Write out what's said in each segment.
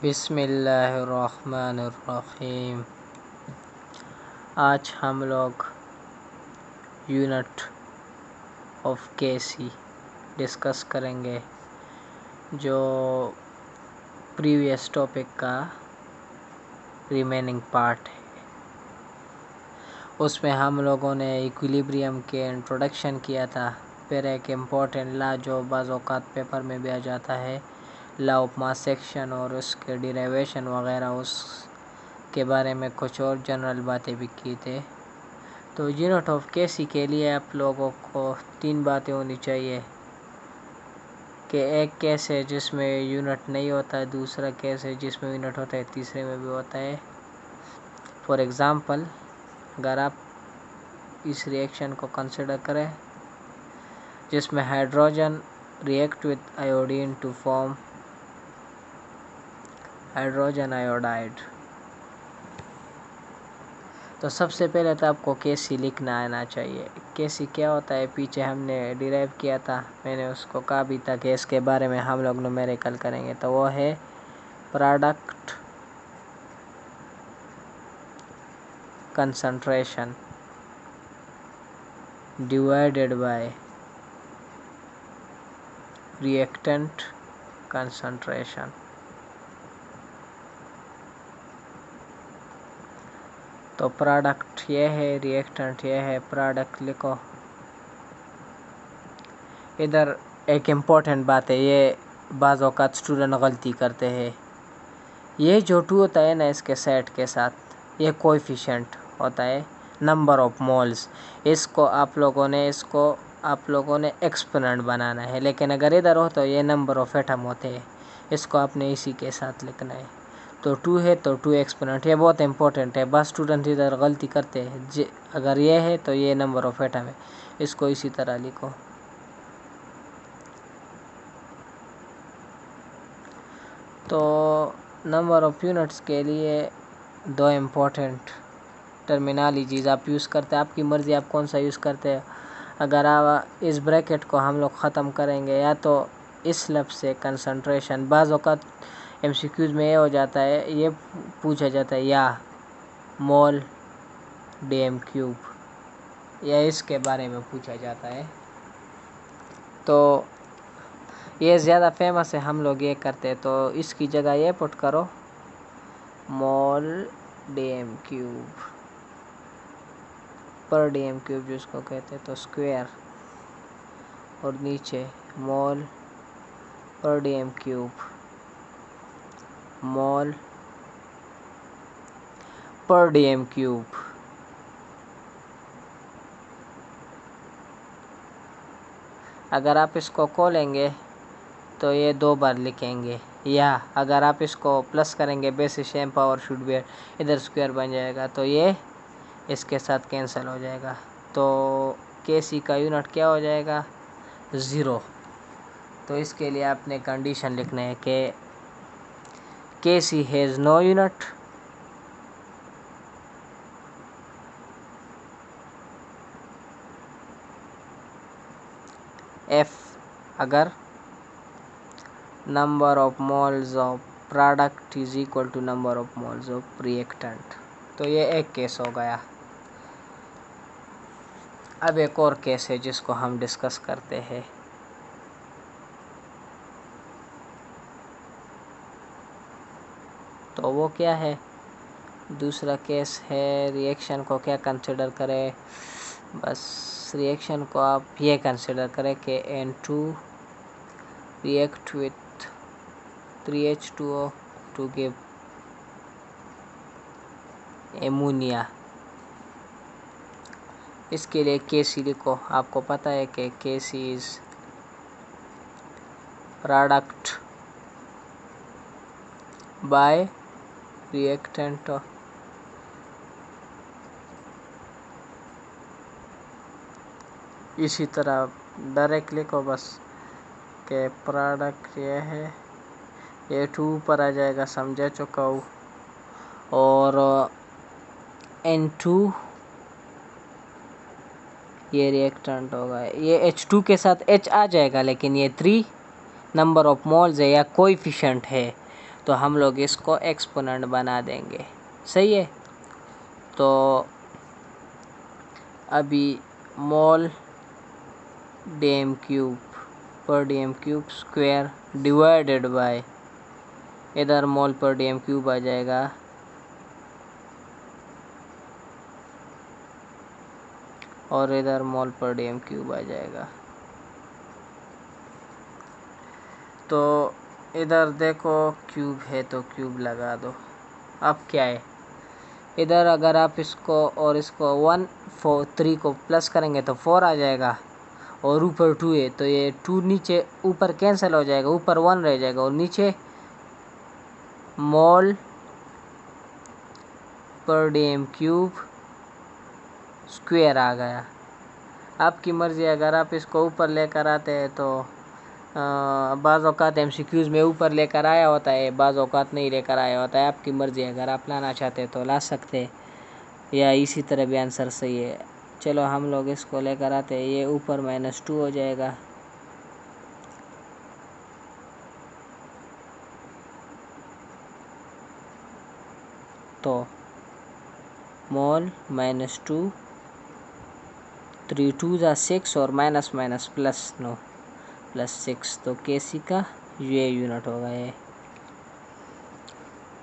बिस्मिल्लाहिर्रहमानिर्रहीम। आज हम लोग यूनिट ऑफ केसी डिस्कस करेंगे, जो प्रीवियस टॉपिक का रिमेनिंग पार्ट है। उसमें हम लोगों ने इक्विलिब्रियम के इंट्रोडक्शन किया था, फिर एक इम्पोर्टेंट लॉ जो बाज़ औक़ात पेपर में भी आ जाता है, लॉ ऑफ मास सेक्शन, और उसके डिराइवेशन वगैरह, उसके बारे में कुछ और जनरल बातें भी की थे। तो यूनिट ऑफ केसी के लिए आप लोगों को 3 बातें होनी चाहिए कि एक केस है जिसमें यूनिट नहीं होता है, दूसरा केस है जिसमें यूनिट होता है, तीसरे में भी होता है। फॉर एग्ज़ाम्पल, अगर आप इस रिएक्शन को कंसिडर करें जिसमें hydrogen react with iodine to form hydrogen iodide, तो सबसे पहले तो आपको केसी लिखना आना चाहिए। केसी क्या होता है पीछे हमने डिराइव किया था, मैंने उसको कहा भी था कि इसके बारे में हम लोग न्यूमेरिकल करेंगे। तो वो है product concentration divided by reactant concentration. तो प्रोडक्ट ये है, रिएक्टेंट ये है, प्रोडक्ट लिखो। इधर एक इम्पोर्टेंट बात है, ये बाज़ औक़ात स्टूडेंट गलती करते हैं। ये जो 2 होता है ना, इसके सेट के साथ, ये कोएफिशिएंट होता है नंबर ऑफ मोल्स। इसको आप लोगों ने एक्सपोनेंट बनाना है, लेकिन अगर इधर हो तो ये नंबर ऑफ एटम होते हैं, इसको आपने इसी के साथ लिखना है। तो 2 है तो 2 एक्सपोनेंट, ये बहुत इंपॉर्टेंट है, बस स्टूडेंट इधर गलती करते हैं। अगर ये है तो ये नंबर ऑफ एटम है, इसको इसी तरह लिखो। तो नंबर ऑफ यूनिट्स के लिए 2 इम्पोर्टेंट टर्मिनोलॉजीज़ आप यूज़ करते हैं, आपकी मर्ज़ी आप कौन सा यूज़ करते हैं। अगर आप इस ब्रैकेट को हम लोग ख़त्म करेंगे, या तो इस लफ्ज़ से कंसंट्रेशन, बाज़ औक़ात एमसीक्यूज़ में ये हो जाता है, ये पूछा जाता है या मोल डीएम क्यूब, या इसके बारे में पूछा जाता है। तो ये ज़्यादा फेमस है, हम लोग ये करते हैं, तो इसकी जगह ये पुट करो मोल डीएम क्यूब पर डीएम क्यूब जिसको कहते हैं, तो स्क्वायर, और नीचे मोल पर डीएम क्यूब, मोल पर डीएम क्यूब। अगर आप इसको खोलेंगे तो ये 2 बार लिखेंगे, या अगर आप इसको प्लस करेंगे basis same power should be, इधर स्क्वायर बन जाएगा, तो ये इसके साथ कैंसिल हो जाएगा। तो केसी का यूनिट क्या हो जाएगा? 0। तो इसके लिए आपने कंडीशन लिखना है कि KC has no unit, if अगर number of moles of product is equal to number of moles of reactant. तो ये एक केस हो गया। अब एक और केस है जिसको हम डिस्कस करते हैं। तो वो क्या है? दूसरा केस है, रिएक्शन को क्या कंसिडर करें? बस रिएक्शन को आप ये कंसिडर करें कि N2 react with 3H2O to give ammonia. इसके लिए केसी लिखो। आपको पता है कि KC is product by reactant. इसी तरह डायरेक्ट लिखो बस कि प्रोडक्ट ये है, ये 2 ऊपर आ जाएगा, समझा चुका हूँ, और N2 ये रिएक्टेंट होगा। ये H2 के साथ H आ जाएगा, लेकिन ये 3 नंबर ऑफ मोल्स है या कोएफिशिएंट है, तो हम लोग इसको एक्सपोनेंट बना देंगे। सही है। तो अभी मोल dm क्यूब पर dm cube square divided by, इधर मोल पर dm क्यूब आ जाएगा, और इधर मोल पर dm क्यूब आ जाएगा। तो इधर देखो क्यूब है तो क्यूब लगा दो। अब क्या है, इधर अगर आप इसको और इसको 1 4 3 को प्लस करेंगे तो 4 आ जाएगा, और ऊपर 2 है तो ये 2 नीचे ऊपर कैंसिल हो जाएगा, ऊपर 1 रह जाएगा, और नीचे मोल पर dm क्यूब स्क्वायर आ गया। आपकी मर्ज़ी, अगर आप इसको ऊपर लेकर आते हैं तो बाज़ औक़ात MCQs में ऊपर लेकर आया होता है, बाज़ औक़ात नहीं लेकर आया होता है। आपकी मर्ज़ी, अगर आप लाना चाहते हैं तो ला सकते हैं, या इसी तरह भी आंसर सही है। चलो हम लोग इसको लेकर आते हैं, ये ऊपर -2 हो जाएगा, तो मोल -2 3 2 ज़ा 6 और माइनस माइनस प्लस 9 प्लस 6, तो Kc का ये यूनिट होगा ये।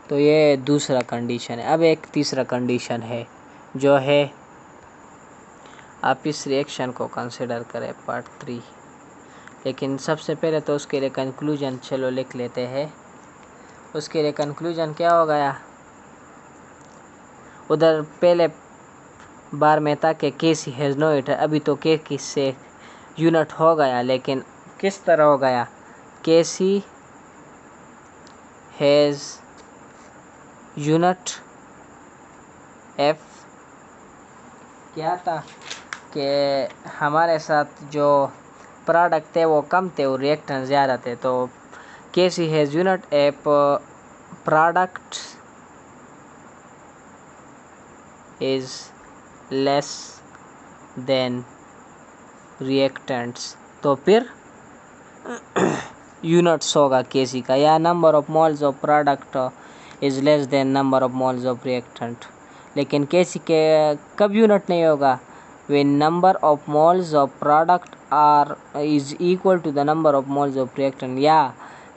तो ये दूसरा कंडीशन है। अब एक तीसरा कंडीशन है, जो है आप इस रिएक्शन को कंसिडर करें पार्ट 3, लेकिन सबसे पहले तो उसके लिए कंक्लूजन चलो लिख लेते हैं। उसके लिए कंक्लूजन क्या हो गया, उधर पहले बार में था कि Kc हैज़ नो यूनिट, अभी तो K से यूनिट हो गया, लेकिन किस तरह हो गया, Kc हैज़ यूनिट F। क्या था कि हमारे साथ जो प्रोडक्ट थे वो कम थे और रिएक्टेंट ज़्यादा थे, तो Kc has unit F product is less than reactants, तो फिर यूनिट्स होगा Kc का, या number of moles of product is less than number of moles of reactant. लेकिन Kc के कब यूनिट नहीं होगा, when number of moles of product are is equal to the number of moles of reactant, या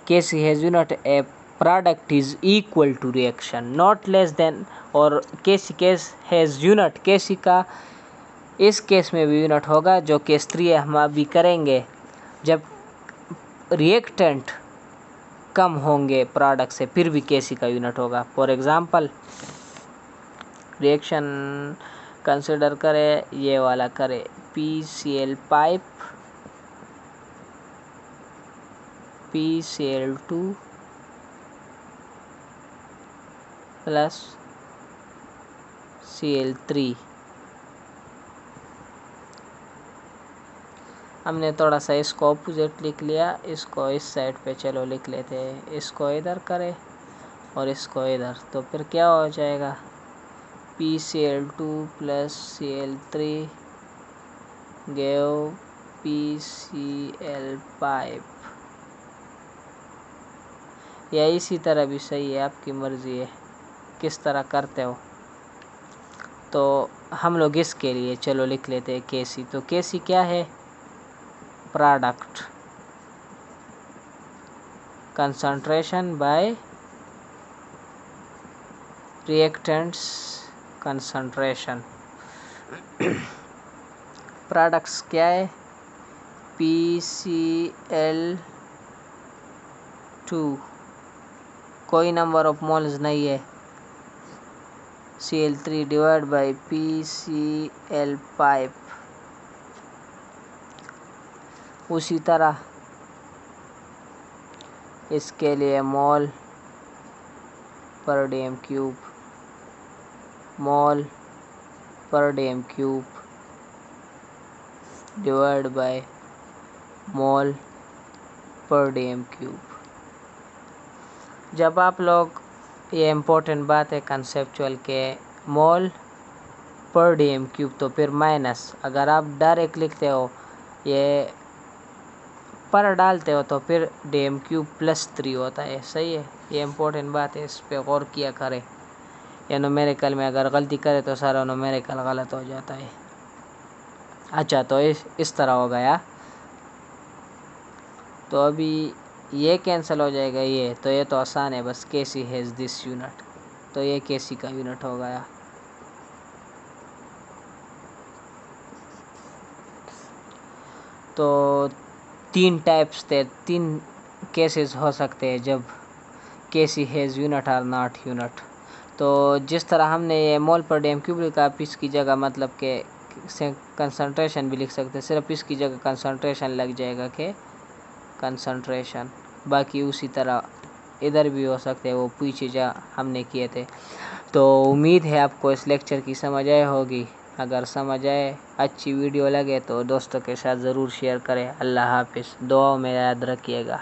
Kc has unit a product is equal to reaction not less than, और Kc has unit, Kc का इस case में भी unit होगा, जो case 3 है हम अभी करेंगे, जब रिएक्टेंट कम होंगे प्रोडक्ट से, फिर भी Kc का यूनिट होगा। फॉर एग्जांपल रिएक्शन कंसिडर करें, ये वाला करें, PCl pipe PCl2 plus Cl3। हमने थोड़ा सा इसको ऑपोजिट लिख लिया, इसको इस साइड पे चलो लिख लेते हैं, इसको इधर करें और इसको इधर, तो फिर क्या हो जाएगा, PCl2 plus Cl3 gave PCl pipe, या इसी तरह भी सही है, आपकी मर्ज़ी है किस तरह करते हो। तो हम लोग इसके लिए चलो लिख लेते हैं Kc। तो Kc क्या है, product concentration bye reactants concentration. Products क्या है, PCl2 कोई नंबर ऑफ मोल्स नहीं है, Cl3 divide by PCl pipe. उसी तरह इसके लिए मोल पर dm क्यूब, मोल पर dm cube divide by mole पर dm क्यूब। जब आप लोग, ये इम्पोर्टेंट बात है कंसेप्चुअल के, मोल पर dm क्यूब तो फिर माइनस, अगर आप डायरेक्ट लिखते हो ये पर डालते हो तो फिर dm क्यूब प्लस 3 होता है। सही है। ये इम्पोर्टेंट बात है, इस पे गौर किया करें। या न्यूमेरिकल में अगर गलती करे तो सारा न्यूमेरिकल गलत हो जाता है। अच्छा, तो इस तरह हो गया। तो अभी ये कैंसिल हो जाएगा ये, तो ये तो आसान है, बस केसी हैज़ दिस यूनिट, तो ये केसी का यूनिट हो गया। तो 3 टाइप्स थे, 3 केसेस हो सकते हैं जब केसी हैज़ यूनिट और नॉट यूनिट। तो जिस तरह हमने ये मोल पर डेम क्यूबिक आप इसकी जगह मतलब के कंसंट्रेशन भी लिख सकते हैं, सिर्फ इसकी जगह कंसंट्रेशन लग जाएगा कि कंसंट्रेशन। बाकी उसी तरह इधर भी हो सकते हैं, वो पीछे जा हमने किए थे। तो उम्मीद है आपको इस लेक्चर की समझ आई होगी। अगर समझ आए, अच्छी वीडियो लगे तो दोस्तों के साथ ज़रूर शेयर करें। अल्लाह हाफिज़, दुआओं में याद रखिएगा।